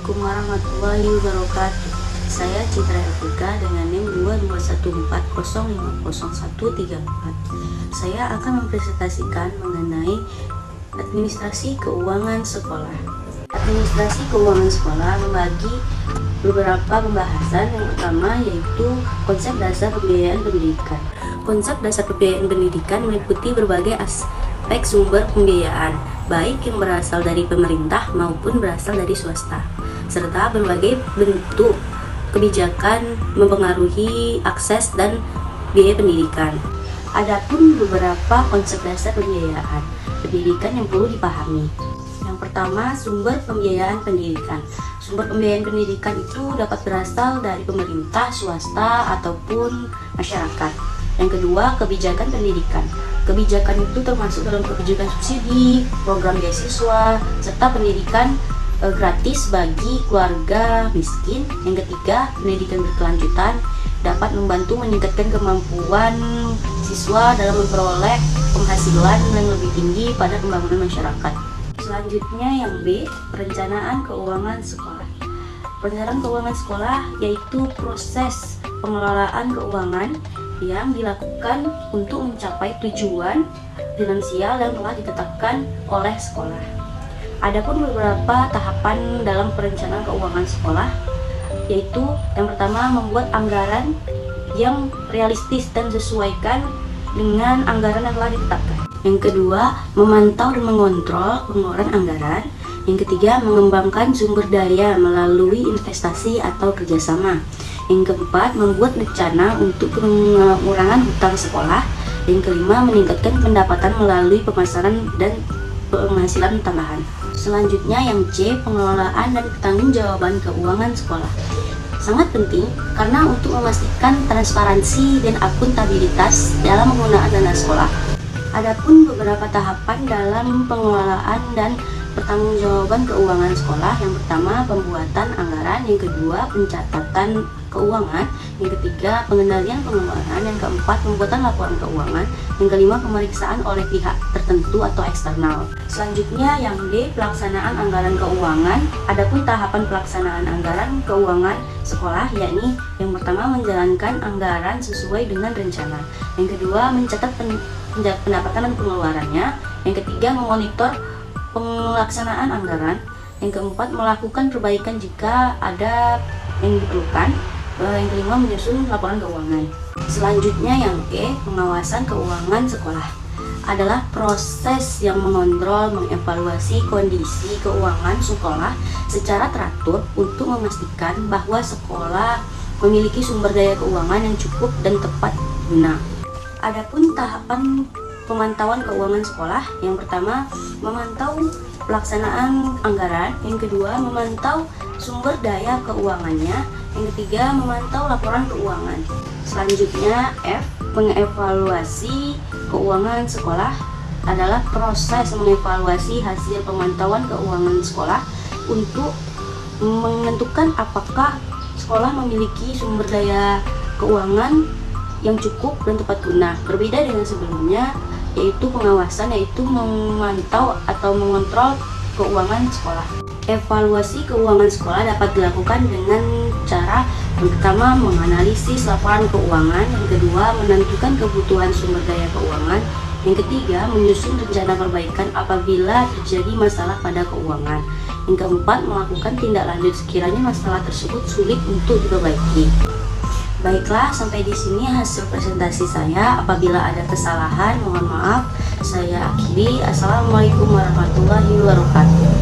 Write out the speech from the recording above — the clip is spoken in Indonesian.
Assalamualaikum warahmatullahi wabarakatuh. Saya Citra Elvika dengan NIM 22140500134. Saya akan mempresentasikan mengenai administrasi keuangan sekolah. Administrasi keuangan sekolah membagi beberapa pembahasan. Yang pertama yaitu konsep dasar pembiayaan pendidikan. Konsep dasar pembiayaan pendidikan meliputi berbagai aspek sumber pembiayaan, baik yang berasal dari pemerintah maupun berasal dari swasta, serta berbagai bentuk kebijakan mempengaruhi akses dan biaya pendidikan. Adapun beberapa konsep dasar pembiayaan pendidikan yang perlu dipahami. Yang pertama, sumber pembiayaan pendidikan. Sumber pembiayaan pendidikan itu dapat berasal dari pemerintah, swasta, ataupun masyarakat. Yang kedua, kebijakan pendidikan. Kebijakan itu termasuk dalam kebijakan subsidi, program beasiswa, serta pendidikan gratis bagi keluarga miskin. Yang ketiga, pendidikan berkelanjutan dapat membantu meningkatkan kemampuan siswa dalam memperoleh penghasilan yang lebih tinggi pada pembangunan masyarakat. Selanjutnya yang B, perencanaan keuangan sekolah. Perencanaan keuangan sekolah yaitu proses pengelolaan keuangan yang dilakukan untuk mencapai tujuan finansial yang telah ditetapkan oleh sekolah. Adapun beberapa tahapan dalam perencanaan keuangan sekolah, yaitu yang pertama, membuat anggaran yang realistis dan sesuaikan dengan anggaran yang telah ditetapkan. Yang kedua, memantau dan mengontrol pengeluaran anggaran. Yang ketiga, mengembangkan sumber daya melalui investasi atau kerjasama. Yang keempat, membuat rencana untuk pengurangan hutang sekolah. Yang kelima, meningkatkan pendapatan melalui pemasaran dan penghasilan tambahan. Selanjutnya yang C, pengelolaan dan pertanggungjawaban keuangan sekolah. Sangat penting karena untuk memastikan transparansi dan akuntabilitas dalam penggunaan dana sekolah. Adapun beberapa tahapan dalam pengelolaan dan pertanggungjawaban keuangan sekolah. Yang pertama, pembuatan anggaran. Yang kedua, pencatatan keuangan. Yang ketiga, pengendalian pengeluaran. Yang keempat, pembuatan laporan keuangan. Yang kelima, pemeriksaan oleh pihak tertentu atau eksternal. Selanjutnya yang D, pelaksanaan anggaran keuangan. Adapun tahapan pelaksanaan anggaran keuangan sekolah, yakni yang pertama, menjalankan anggaran sesuai dengan rencana. Yang kedua, mencatat pendapatan dan pengeluarannya. Yang ketiga, memonitor pelaksanaan anggaran. Yang keempat, melakukan perbaikan jika ada yang diperlukan. Yang kelima, menyusun laporan keuangan. Selanjutnya yang E, pengawasan keuangan sekolah adalah proses yang mengontrol, mengevaluasi kondisi keuangan sekolah secara teratur untuk memastikan bahwa sekolah memiliki sumber daya keuangan yang cukup dan tepat guna. Adapun tahapan pemantauan keuangan sekolah, yang pertama, memantau pelaksanaan anggaran. Yang kedua, memantau sumber daya keuangannya. Yang ketiga, memantau laporan keuangan. Selanjutnya F, mengevaluasi keuangan sekolah adalah proses mengevaluasi hasil pemantauan keuangan sekolah untuk menentukan apakah sekolah memiliki sumber daya keuangan yang cukup dan tepat guna. Berbeda dengan sebelumnya, yaitu pengawasan, yaitu memantau atau mengontrol keuangan sekolah. Evaluasi keuangan sekolah dapat dilakukan dengan cara yang pertama, menganalisis laporan keuangan. Yang kedua, menentukan kebutuhan sumber daya keuangan. Yang ketiga, menyusun rencana perbaikan apabila terjadi masalah pada keuangan. Yang keempat, melakukan tindak lanjut sekiranya masalah tersebut sulit untuk diperbaiki. Baiklah, sampai di sini hasil presentasi saya. Apabila ada kesalahan, mohon maaf. Saya akhiri. Assalamualaikum warahmatullahi wabarakatuh.